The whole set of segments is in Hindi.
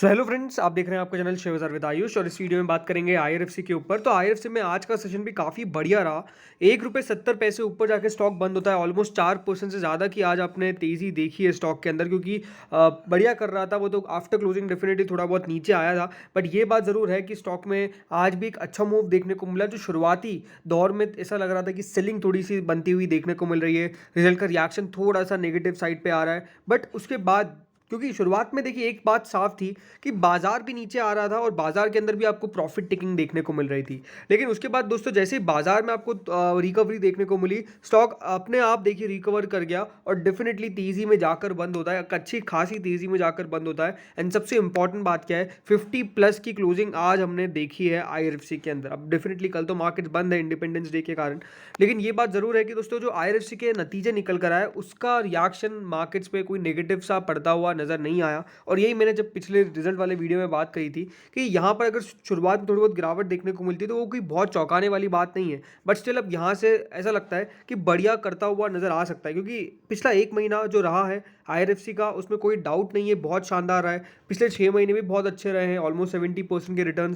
सो हेलो फ्रेंड्स, आप देख रहे हैं आपका चैनल शेयर बाजार विद आयुष और इस वीडियो में बात करेंगे आईआरएफसी के ऊपर। तो आईआरएफसी में आज का सेशन भी काफ़ी बढ़िया रहा। ₹1.70 ऊपर जाके स्टॉक बंद होता है। ऑलमोस्ट 4% से ज़्यादा की आज आपने तेज़ी देखी है स्टॉक के अंदर, क्योंकि बढ़िया कर रहा था वो। तो आफ्टर क्लोजिंग डेफिनेटली थोड़ा बहुत नीचे आया था, बट ये बात ज़रूर है कि स्टॉक में आज भी एक अच्छा मूव देखने को मिला। जो शुरुआती दौर में ऐसा लग रहा था कि सेलिंग थोड़ी सी बनती हुई देखने को मिल रही है, रिजल्ट का रिएक्शन थोड़ा सा नेगेटिव साइड पे आ रहा है, बट उसके बाद क्योंकि शुरुआत में देखिए एक बात साफ थी कि बाजार भी नीचे आ रहा था और बाजार के अंदर भी आपको प्रॉफिट टेकिंग देखने को मिल रही थी। लेकिन उसके बाद दोस्तों जैसे ही बाजार में आपको रिकवरी देखने को मिली, स्टॉक अपने आप देखिए रिकवर कर गया और डेफिनेटली तेजी में जाकर बंद होता है, अच्छी खासी तेजी में जाकर बंद होता है। एंड सबसे इंपॉर्टेंट बात क्या है, 50+ की क्लोजिंग आज हमने देखी है आईआरएफसी के अंदर। अब डेफिनेटली कल तो मार्केट बंद है इंडिपेंडेंस डे के कारण, लेकिन ये बात जरूर है कि दोस्तों जो आईआरएफसी के नतीजे निकल कर आए उसका रिएक्शन मार्केट्स पे कोई नेगेटिव सा पड़ता हुआ नजर नहीं आया। और यही मैंने जब पिछले रिजल्ट वाले वीडियो में बात कही थी कि यहाँ पर अगर शुरुआत में थोड़ी बहुत गिरावट देखने को मिलती है तो वो कोई बहुत चौंकाने वाली बात नहीं है, बट स्टिल अब यहाँ से ऐसा लगता है कि बढ़िया करता हुआ नजर आ सकता है, क्योंकि पिछला एक महीना जो रहा है आईआरएफसी का उसमें कोई डाउट नहीं है, बहुत शानदार रहा है। पिछले 6 महीने भी बहुत अच्छे रहे हैं, ऑलमोस्ट 70% के रिटर्न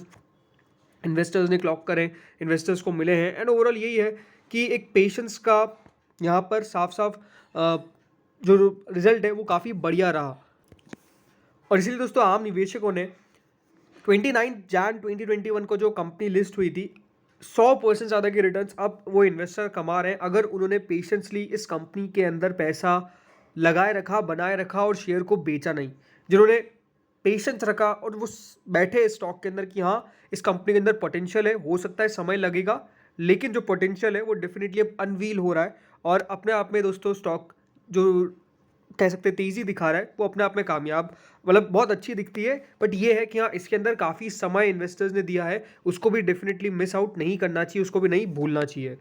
इन्वेस्टर्स ने क्लॉक करें, इन्वेस्टर्स को मिले हैं। एंड ओवरऑल यही है कि एक पेशेंस का यहाँ पर साफ साफ जो रिजल्ट है वो काफ़ी बढ़िया रहा। और इसीलिए दोस्तों आम निवेशकों ने 29 जैन 2021 को जो कंपनी लिस्ट हुई थी, 100% ज़्यादा के रिटर्न्स अब वो इन्वेस्टर कमा रहे हैं अगर उन्होंने पेशेंसली इस कंपनी के अंदर पैसा लगाए रखा, बनाए रखा और शेयर को बेचा नहीं। जिन्होंने पेशेंस रखा और वो बैठे स्टॉक के अंदर कि हाँ इस कंपनी के अंदर पोटेंशियल है, हो सकता है समय लगेगा, लेकिन जो पोटेंशियल है वो डेफिनेटली अब अनवील हो रहा है। और अपने आप में दोस्तों स्टॉक जो कह सकते हैं तेज़ी दिखा रहा है वो अपने आप में कामयाब, मतलब बहुत अच्छी दिखती है। बट ये है कि हाँ इसके अंदर काफ़ी समय इन्वेस्टर्स ने दिया है, उसको भी डेफिनेटली मिस आउट नहीं करना चाहिए, उसको भी नहीं भूलना चाहिए।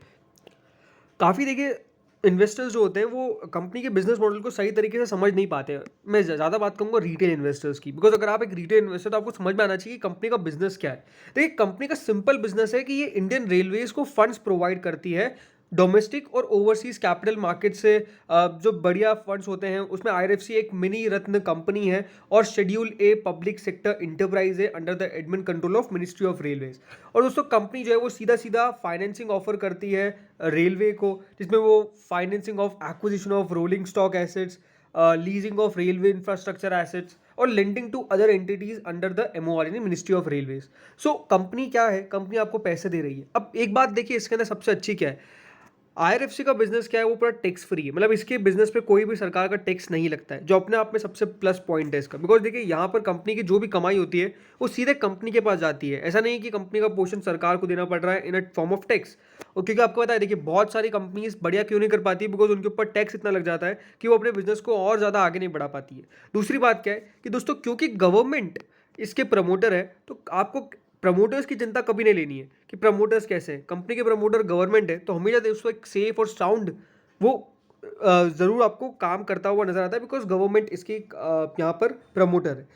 काफ़ी देखिए इन्वेस्टर्स जो होते हैं वो कंपनी के बिजनेस मॉडल को सही तरीके से समझ नहीं पाते हैं। मैं ज़्यादा बात करूंगा रिटेल इन्वेस्टर्स की, बिकॉज अगर आप एक रिटेल इन्वेस्टर तो आपको समझ में आना चाहिए कि कंपनी का बिजनेस क्या है। देखिए कंपनी का सिंपल बिजनेस है कि ये इंडियन रेलवेज को फंड्स प्रोवाइड करती है डोमेस्टिक और ओवरसीज कैपिटल मार्केट से। जो बढ़िया फंड्स होते हैं उसमें आईआरएफसी एक मिनी रत्न कंपनी है और schedule A public sector enterprise है under the admin control of ministry of railways. और दोस्तों कंपनी जो है वो सीधा सीधा फाइनेंसिंग ऑफर करती है रेलवे को, जिसमें वो financing of acquisition of rolling stock assets, leasing of railway infrastructure assets और lending to other entities under the MOR यानी ministry of railways. So company क्या है, कंपनी आपको पैसे दे रही है। अब एक बात देखिए इसके अंदर सबसे अच्छी क्या है, आईआरएफसी का बिजनेस क्या है, वो पूरा टैक्स फ्री है। मतलब इसके बिजनेस पे कोई भी सरकार का टैक्स नहीं लगता है, जो अपने आप में सबसे प्लस पॉइंट है इसका। बिकॉज देखिए यहाँ पर कंपनी की जो भी कमाई होती है वो सीधे कंपनी के पास जाती है। ऐसा नहीं कि कंपनी का पोर्शन सरकार को देना पड़ रहा है इन अ फॉर्म ऑफ टैक्स। और क्योंकि आपको पता है देखिए बहुत सारी कंपनीज बढ़िया क्यों नहीं कर पाती, बिकॉज उनके ऊपर टैक्स इतना लग जाता है कि वो अपने बिजनेस को और ज़्यादा आगे नहीं बढ़ा पाती है। दूसरी बात क्या है कि दोस्तों क्योंकि गवर्नमेंट इसके प्रमोटर है, तो आपको प्रमोटर्स की चिंता कभी नहीं लेनी है कि प्रमोटर्स कैसे हैं। कंपनी के प्रमोटर गवर्नमेंट है तो हमेशा दोस्तों एक सेफ और साउंड वो ज़रूर आपको काम करता हुआ नजर आता है, बिकॉज गवर्नमेंट इसकी यहाँ पर प्रमोटर है।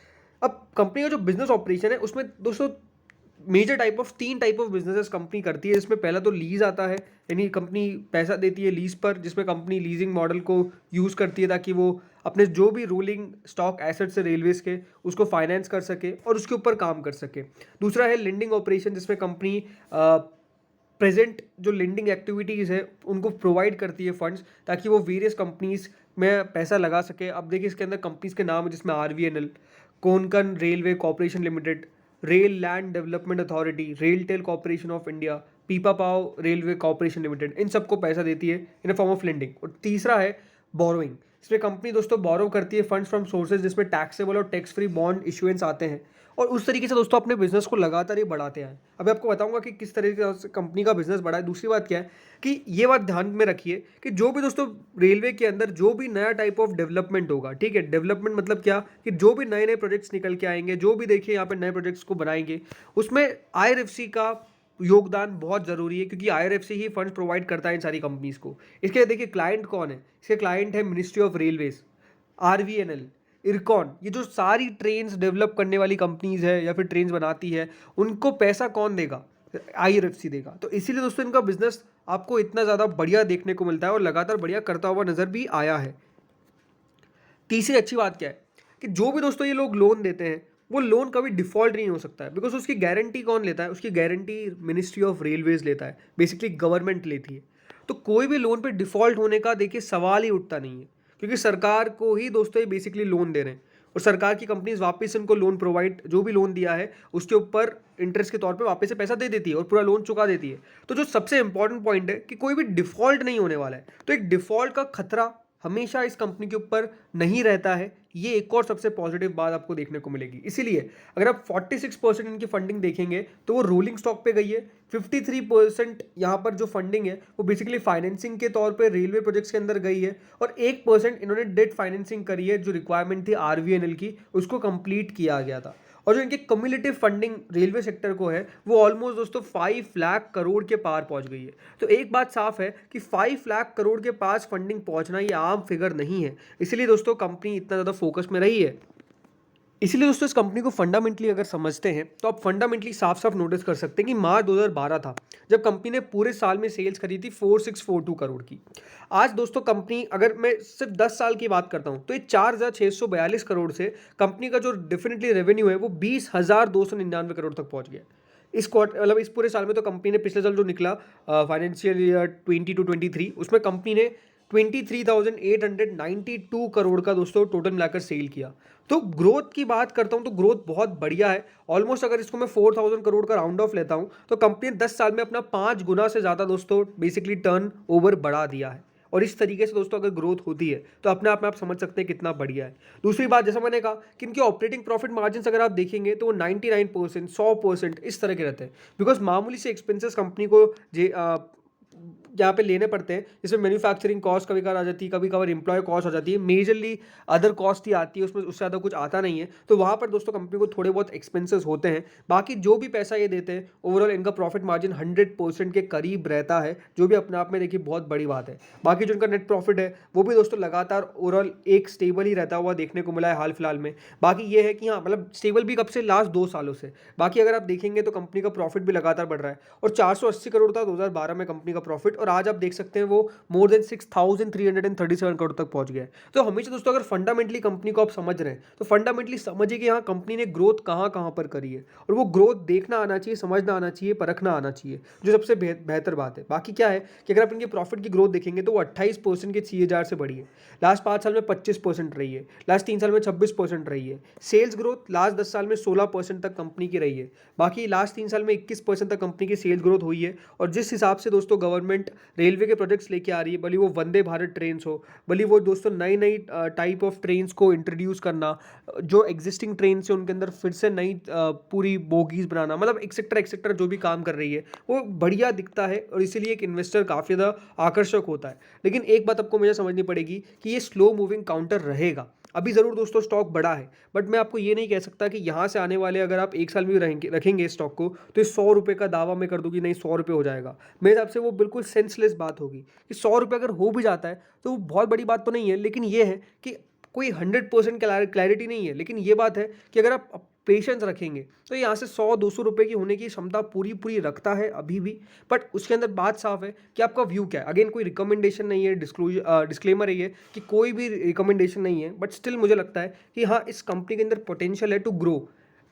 अब कंपनी का जो बिजनेस ऑपरेशन है उसमें दोस्तों major type of 3 type of businesses company करती है। इसमें पहला तो लीज आता है, यानी कंपनी पैसा देती है लीज पर, जिसमें कंपनी लीजिंग मॉडल को यूज़ करती है ताकि वो अपने जो भी रूलिंग स्टॉक एसेट्स है रेलवेज के उसको फाइनेंस कर सके और उसके ऊपर काम कर सके। दूसरा है लेंडिंग ऑपरेशन, जिसमें कंपनी प्रेजेंट जो लेंडिंग एक्टिविटीज़ है उनको प्रोवाइड करती है फंड्स, ताकि वो वेरियस कंपनीज में पैसा लगा सके। अब देखिए इसके अंदर कंपनीज के नाम है जिसमें RVNL, Konkan railway corporation limited, rail land development authority, RailTel corporation of India, पीपा पाव रेलवे कॉर्पोरेशन लिमिटेड, इन सबको पैसा देती है इन अ फॉर्म ऑफ लेंडिंग। और तीसरा है बोरोइंग, इसमें कंपनी दोस्तों बोरो करती है फंड्स फ्रॉम सोर्सेज जिसमें टैक्सेबल और टैक्स फ्री बॉन्ड इशुएंस आते हैं, और उस तरीके से दोस्तों अपने बिजनेस को लगातार ही बढ़ाते हैं। अभी आपको बताऊंगा कि किस तरीके से कंपनी का बिजनेस बढ़ा है। दूसरी बात क्या है कि ये बात ध्यान में रखिए कि जो भी दोस्तों रेलवे के अंदर जो भी नया टाइप ऑफ डेवलपमेंट होगा, ठीक है, डेवलपमेंट मतलब क्या कि जो भी नए नए प्रोजेक्ट्स निकल के आएंगे, जो भी देखिए यहाँ पे नए प्रोजेक्ट्स को बनाएंगे, उसमें आईआरएफसी का योगदान बहुत ज़रूरी है, क्योंकि आईआरएफसी ही फंड प्रोवाइड करता है इन सारी कंपनीज को। इसके देखिए क्लाइंट कौन है, इसके क्लाइंट है ministry of railways, RVNL, IRCON. ये जो सारी ट्रेन्स डेवलप करने वाली कंपनीज है या फिर ट्रेन्स बनाती है, उनको पैसा कौन देगा, आईआरएफसी देगा। तो इसीलिए दोस्तों इनका बिजनेस आपको इतना ज़्यादा बढ़िया देखने को मिलता है और लगातार बढ़िया करता हुआ नज़र भी आया है। तीसरी अच्छी बात क्या है कि जो भी दोस्तों ये लोग लोन देते हैं वो लोन कभी डिफ़ॉल्ट नहीं हो सकता है, बिकॉज़ उसकी गारंटी कौन लेता है? उसकी गारंटी मिनिस्ट्री ऑफ रेलवेज़ लेता है, बेसिकली गवर्नमेंट लेती है। तो कोई भी लोन पे डिफ़ॉल्ट होने का देखिए सवाल ही उठता नहीं है, क्योंकि सरकार को ही दोस्तों ये बेसिकली लोन दे रहे हैं और सरकार की कंपनीज़ वापस से उनको लोन प्रोवाइड, जो भी लोन दिया है उसके ऊपर इंटरेस्ट के तौर पे वापस से पैसा दे देती है और पूरा लोन चुका देती है। तो जो सबसे इंपॉर्टेंट पॉइंट है कि कोई भी डिफ़ॉल्ट नहीं होने वाला है, तो एक डिफ़ॉल्ट का खतरा हमेशा इस कंपनी के ऊपर नहीं रहता है। ये एक और सबसे पॉजिटिव बात आपको देखने को मिलेगी। इसीलिए अगर आप 46% इनकी फंडिंग देखेंगे तो वो रोलिंग स्टॉक पे गई है। 53% यहाँ पर जो फंडिंग है वो बेसिकली फाइनेंसिंग के तौर पे रेलवे प्रोजेक्ट्स के अंदर गई है और 1% इन्होंने डेट फाइनेंसिंग करी है, जो रिक्वायरमेंट थी आरवीएनएल की, उसको कंप्लीट किया गया था। और जो इनकी कम्युलेटिव फंडिंग रेलवे सेक्टर को है वो ऑलमोस्ट दोस्तों 5 लाख करोड़ के पार पहुंच गई है। तो एक बात साफ है कि 5 लाख करोड़ के पास फंडिंग पहुंचना ये आम फिगर नहीं है, इसलिए दोस्तों कंपनी इतना ज़्यादा फोकस में रही है। इसीलिए दोस्तों इस कंपनी को फंडामेंटली अगर समझते हैं तो आप फंडामेंटली साफ साफ नोटिस कर सकते हैं कि मार्च 2012 था जब कंपनी ने पूरे साल में सेल्स करी थी 4642 करोड़ की। आज दोस्तों कंपनी, अगर मैं सिर्फ 10 साल की बात करता हूं तो ये 4642 करोड़ से कंपनी का जो डेफिनेटली रेवेन्यू है वो 20,299 करोड़ तक पहुंच गया। इस क्वार्टर मतलब इस पूरे साल में तो कंपनी ने पिछले साल जो निकला फाइनेंशियल ईयर 2022-23 उसमें कंपनी ने 23,892 करोड़ का दोस्तों टोटल मिलाकर सेल किया। तो ग्रोथ की बात करता हूं तो ग्रोथ बहुत बढ़िया है। ऑलमोस्ट अगर इसको मैं 4,000 करोड़ का राउंड ऑफ लेता हूं तो कंपनी ने 10 साल में अपना 5 गुना से ज़्यादा दोस्तों बेसिकली टर्न ओवर बढ़ा दिया है। और इस तरीके से दोस्तों अगर ग्रोथ होती है तो अपने आप में आप समझ सकते हैं कितना बढ़िया है। दूसरी बात, जैसा मैंने कहा कि इनके ऑपरेटिंग प्रॉफिट मार्जिन अगर आप देखेंगे तो वो 99%, 100% इस तरह के रहते हैं, बिकॉज मामूली से एक्सपेंसेस कंपनी को यहाँ पे लेने पड़ते हैं, जिसमें मैन्युफैक्चरिंग कॉस्ट कभी कभार आ जाती है, कभी कभार एम्प्लॉय कॉस्ट आ जाती है, मेजरली अदर कॉस्ट ही आती है, उसमें उससे ज़्यादा कुछ आता नहीं है। तो वहाँ पर दोस्तों कंपनी को थोड़े बहुत एक्सपेंसेस होते हैं। बाकी जो भी पैसा ये देते हैं ओवरऑल इनका प्रॉफिट मार्जिन 100% के करीब रहता है, जो भी अपने आप में देखिए बहुत बड़ी बात है। बाकी जो इनका नेट प्रॉफिट है वो भी दोस्तों लगातार ओवरऑल एक स्टेबल ही रहता हुआ देखने को मिला है हाल फिलहाल में। बाकी ये है कि हाँ, मतलब स्टेबल भी कब से, लास्ट 2 सालों से। बाकी अगर आप देखेंगे तो कंपनी का प्रॉफिट भी लगातार बढ़ रहा है और 480 करोड़ था 2012 में कंपनी का प्रॉफिट, और आज आप देख सकते हैं वो मोर देन 6,337 करोड़ तक पहुंच गया है। तो हमेशा दोस्तों अगर फंडामेंटली कंपनी को आप समझ रहे हैं तो फंडामेंटली समझिए कि यहाँ कंपनी ने ग्रोथ कहाँ कहाँ पर करी है, और वो ग्रोथ देखना आना चाहिए, समझना आना चाहिए, परखना आना चाहिए, जो सबसे बेहतर बात है। बाकी क्या है कि अगर आप इनके प्रॉफिट की ग्रोथ देखेंगे तो वो 28% के CAGR से बढ़ी है। लास्ट 5 साल में 25% रही है, लास्ट 3 साल में 26% रही है। सेल्स ग्रोथ लास्ट 10 साल में 16% तक कंपनी की रही है। बाकी लास्ट 3 साल में 21% तक कंपनी की सेल्स ग्रोथ हुई है। और जिस हिसाब से दोस्तों गवर्नमेंट रेलवे के प्रोजेक्ट्स लेके आ रही है, भले वो वंदे भारत ट्रेन्स हो, भले वो दोस्तों नई नई टाइप ऑफ ट्रेन्स को इंट्रोड्यूस करना, जो एग्जिस्टिंग ट्रेन से उनके अंदर फिर से नई पूरी बोगीज बनाना, मतलब एक्सेट्रा जो भी काम कर रही है वो बढ़िया दिखता है और इसीलिए एक इन्वेस्टर काफ़ी ज़्यादा आकर्षक होता है। लेकिन एक बात आपको मुझे समझनी पड़ेगी कि ये स्लो मूविंग काउंटर रहेगा। अभी ज़रूर दोस्तों स्टॉक बढ़ा है, बट मैं आपको ये नहीं कह सकता कि यहाँ से आने वाले अगर आप 1 साल में भी रखेंगे इस स्टॉक को तो ये 100 रुपये का दावा मैं कर दूँ कि नहीं 100 रुपये हो जाएगा। मेरे हिसाब से वो बिल्कुल सेंसलेस बात होगी कि 100 रुपये अगर हो भी जाता है तो वो बहुत बड़ी बात तो नहीं है। लेकिन ये है कि कोई 100% क्लैरिटी नहीं है, लेकिन ये बात है कि अगर आप पेशेंस रखेंगे तो यहाँ से 100-200 रुपये की होने की क्षमता पूरी पूरी रखता है अभी भी। बट उसके अंदर बात साफ है कि आपका व्यू क्या है। अगेन कोई रिकमेंडेशन नहीं है, डिस्क्लेमर है कि कोई भी रिकमेंडेशन नहीं है, बट स्टिल मुझे लगता है कि हाँ, इस कंपनी के अंदर पोटेंशियल है to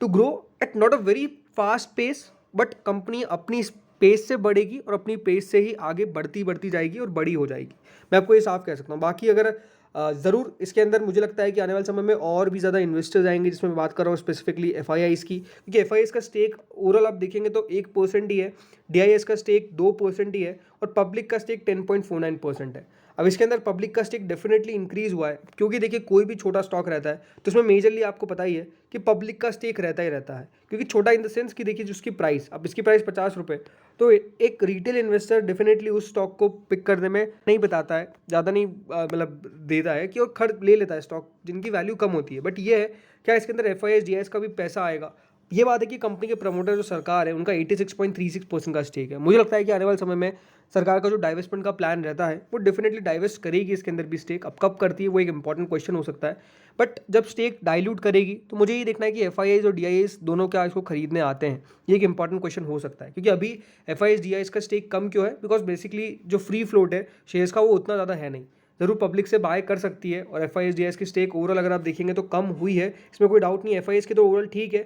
grow at not a very fast pace, but company अपनी पेस से बढ़ेगी और अपनी पेस से ही आगे बढ़ती जाएगी और बड़ी हो जाएगी। मैं आपको ये साफ कह सकता हूँ। बाकी अगर ज़रूर इसके अंदर मुझे लगता है कि आने वाले समय में और भी ज़्यादा इन्वेस्टर्स आएंगे, जिसमें मैं बात कर रहा हूँ स्पेसिफिकली FIIs की, क्योंकि FIIs का स्टेक ओवरऑल आप देखेंगे तो 1% ही है, DIS का स्टेक 2% ही है और पब्लिक का स्टेक 10.49% है। अब इसके अंदर पब्लिक का स्टेक डेफिनेटली इंक्रीज हुआ है, क्योंकि देखिए कोई भी छोटा स्टॉक रहता है तो उसमें मेजरली आपको पता ही है कि पब्लिक का स्टेक रहता ही रहता है, क्योंकि छोटा इन द सेंस कि देखिए जिसकी प्राइस, अब इसकी प्राइस 50 रुपये, तो एक रिटेल इन्वेस्टर डेफिनेटली उस स्टॉक को पिक करने में नहीं बताता है, ज़्यादा नहीं मतलब देता है कि वो खरीद ले लेता है स्टॉक जिनकी वैल्यू कम होती है। बट ये है क्या इसके अंदर FIIs DIS का भी पैसा आएगा। ये बात है कि कंपनी के प्रमोटर जो सरकार है उनका 86.36% का स्टेक है। मुझे लगता है कि आने वाले समय में सरकार का जो डाइवेस्टमेंट का प्लान रहता है वो डेफिनेटली डाइवेस्ट करेगी इसके अंदर भी स्टेक। अब कब करती है वो एक इंपॉर्टेंट क्वेश्चन हो सकता है, बट जब स्टेक डाइल्यूट करेगी तो मुझे ये देखना है कि FIIs और DIS दोनों क्या इसको खरीदने आते हैं। ये एक इंपॉर्टेंट क्वेश्चन हो सकता है, क्योंकि अभी FIIs DIS का स्टेक कम क्यों है, बिकॉज बेसिकली जो फ्री फ्लोट है शेयर्स का वो उतना ज़्यादा है नहीं। ज़रूर पब्लिक से बाय कर सकती है। और FIS की स्टेक ओवरऑल अगर आप देखेंगे तो कम हुई है, इसमें कोई डाउट नहीं है। FIS की तो ओवरऑल ठीक है,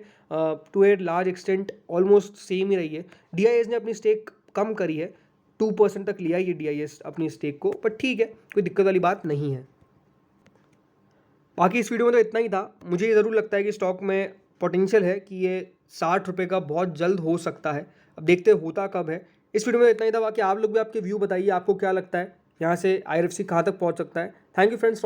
to a large extent almost same ही रही है। DIS ने अपनी स्टेक कम करी है, 2% तक लिया ये DIS अपनी स्टेक को, बट ठीक है, कोई दिक्कत वाली बात नहीं है। बाकी इस वीडियो में तो इतना ही था। मुझे ये ज़रूर लगता है कि स्टॉक में पोटेंशियल है कि ये 60 रुपये का बहुत जल्द हो सकता है। अब देखते हैं होता कब है। इस वीडियो में इतना ही था। बाकी आप लोग भी आपके व्यू बताइए, आपको क्या लगता है यहाँ से IRFC कहाँ तक पहुँच सकता है। Thank you friends.